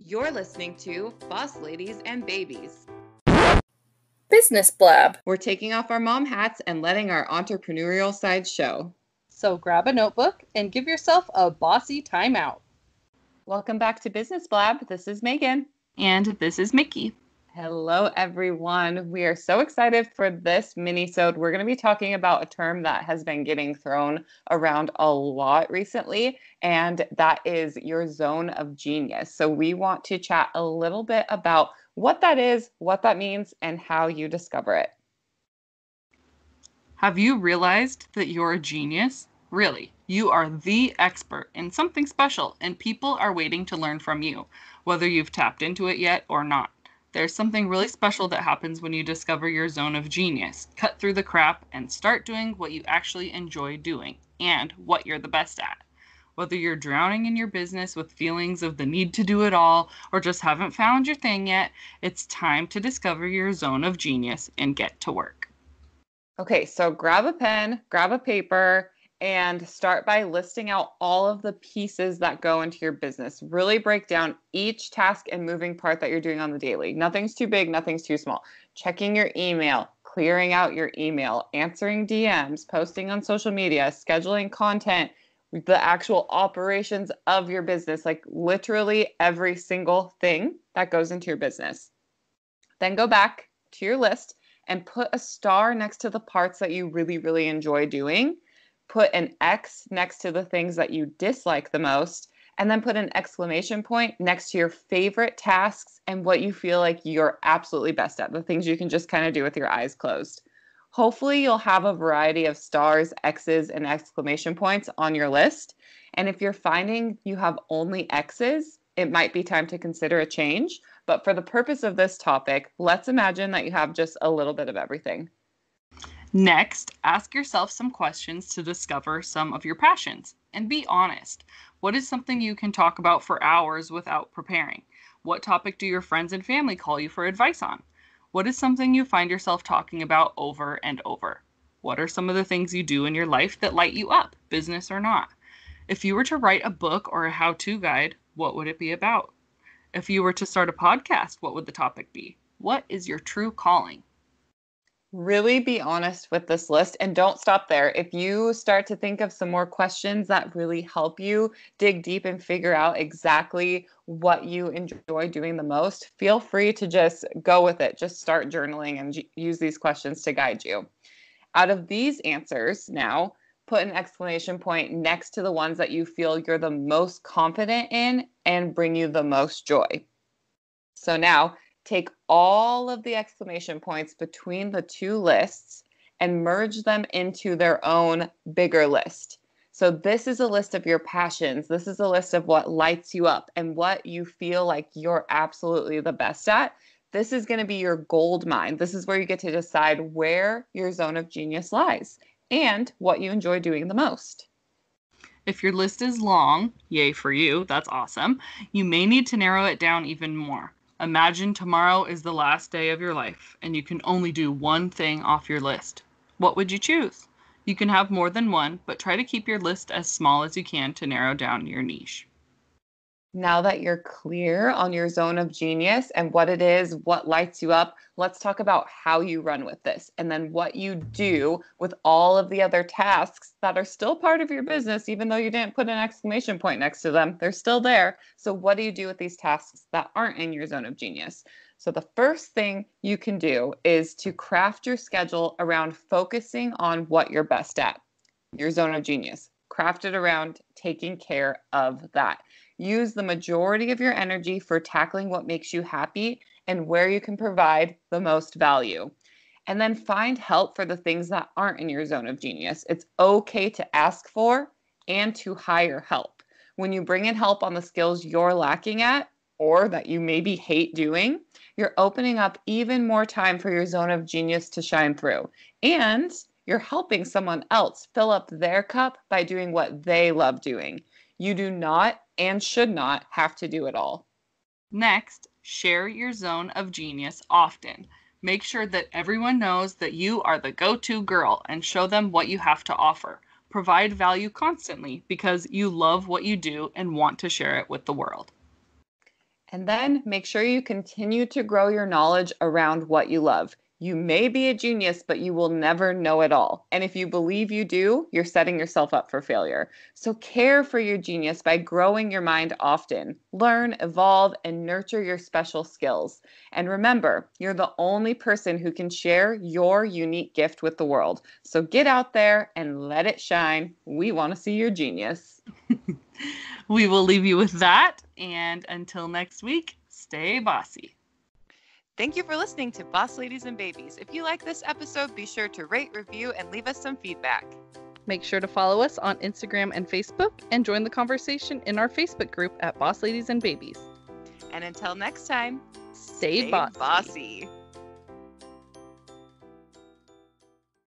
You're listening to Boss Ladies and Babies. Business Blab. We're taking off our mom hats and letting our entrepreneurial side show. So grab a notebook and give yourself a bossy timeout. Welcome back to Business Blab. This is Megan. And this is Mickey. Hello, everyone. We are so excited for this mini-sode. We're going to be talking about a term that has been getting thrown around a lot recently, and that is your zone of genius. So we want to chat a little bit about what that is, what that means, and how you discover it. Have you realized that you're a genius? Really, you are the expert in something special, and people are waiting to learn from you, whether you've tapped into it yet or not. There's something really special that happens when you discover your zone of genius, cut through the crap, and start doing what you actually enjoy doing, and what you're the best at. Whether you're drowning in your business with feelings of the need to do it all, or just haven't found your thing yet, it's time to discover your zone of genius and get to work. Okay, so grab a pen, grab a paper, and start by listing out all of the pieces that go into your business. Really break down each task and moving part that you're doing on the daily. Nothing's too big, nothing's too small. Checking your email, clearing out your email, answering DMs, posting on social media, scheduling content, the actual operations of your business, like literally every single thing that goes into your business. Then go back to your list and put a star next to the parts that you really, really enjoy doing. Put an X next to the things that you dislike the most, and then put an exclamation point next to your favorite tasks and what you feel like you're absolutely best at, the things you can just kind of do with your eyes closed. Hopefully, you'll have a variety of stars, X's, and exclamation points on your list. And if you're finding you have only X's, it might be time to consider a change. But for the purpose of this topic, let's imagine that you have just a little bit of everything. Next, ask yourself some questions to discover some of your passions. And be honest. What is something you can talk about for hours without preparing? What topic do your friends and family call you for advice on? What is something you find yourself talking about over and over? What are some of the things you do in your life that light you up, business or not? If you were to write a book or a how-to guide, what would it be about? If you were to start a podcast, what would the topic be? What is your true calling? Really be honest with this list and don't stop there. If you start to think of some more questions that really help you dig deep and figure out exactly what you enjoy doing the most, feel free to just go with it. Just start journaling and use these questions to guide you. Out of these answers now, put an exclamation point next to the ones that you feel you're the most confident in and bring you the most joy. So now, take all of the exclamation points between the two lists and merge them into their own bigger list. So this is a list of your passions. This is a list of what lights you up and what you feel like you're absolutely the best at. This is going to be your gold mine. This is where you get to decide where your zone of genius lies and what you enjoy doing the most. If your list is long, yay for you, that's awesome, you may need to narrow it down even more. Imagine tomorrow is the last day of your life, and you can only do one thing off your list. What would you choose? You can have more than one, but try to keep your list as small as you can to narrow down your niche. Now that you're clear on your zone of genius and what it is, what lights you up, let's talk about how you run with this and then what you do with all of the other tasks that are still part of your business, even though you didn't put an exclamation point next to them. They're still there. So what do you do with these tasks that aren't in your zone of genius? So the first thing you can do is to craft your schedule around focusing on what you're best at, your zone of genius. Craft it around taking care of that. Use the majority of your energy for tackling what makes you happy and where you can provide the most value. And then find help for the things that aren't in your zone of genius. It's okay to ask for and to hire help. When you bring in help on the skills you're lacking at or that you maybe hate doing, you're opening up even more time for your zone of genius to shine through. And you're helping someone else fill up their cup by doing what they love doing. You do not and should not have to do it all. Next, share your zone of genius often. Make sure that everyone knows that you are the go-to girl and show them what you have to offer. Provide value constantly because you love what you do and want to share it with the world. And then make sure you continue to grow your knowledge around what you love. You may be a genius, but you will never know it all. And if you believe you do, you're setting yourself up for failure. So care for your genius by growing your mind often. Learn, evolve, and nurture your special skills. And remember, you're the only person who can share your unique gift with the world. So get out there and let it shine. We want to see your genius. We will leave you with that. And until next week, stay bossy. Thank you for listening to Boss Ladies and Babies. If you like this episode, be sure to rate, review, and leave us some feedback. Make sure to follow us on Instagram and Facebook and join the conversation in our Facebook group at Boss Ladies and Babies. And until next time, Stay bossy.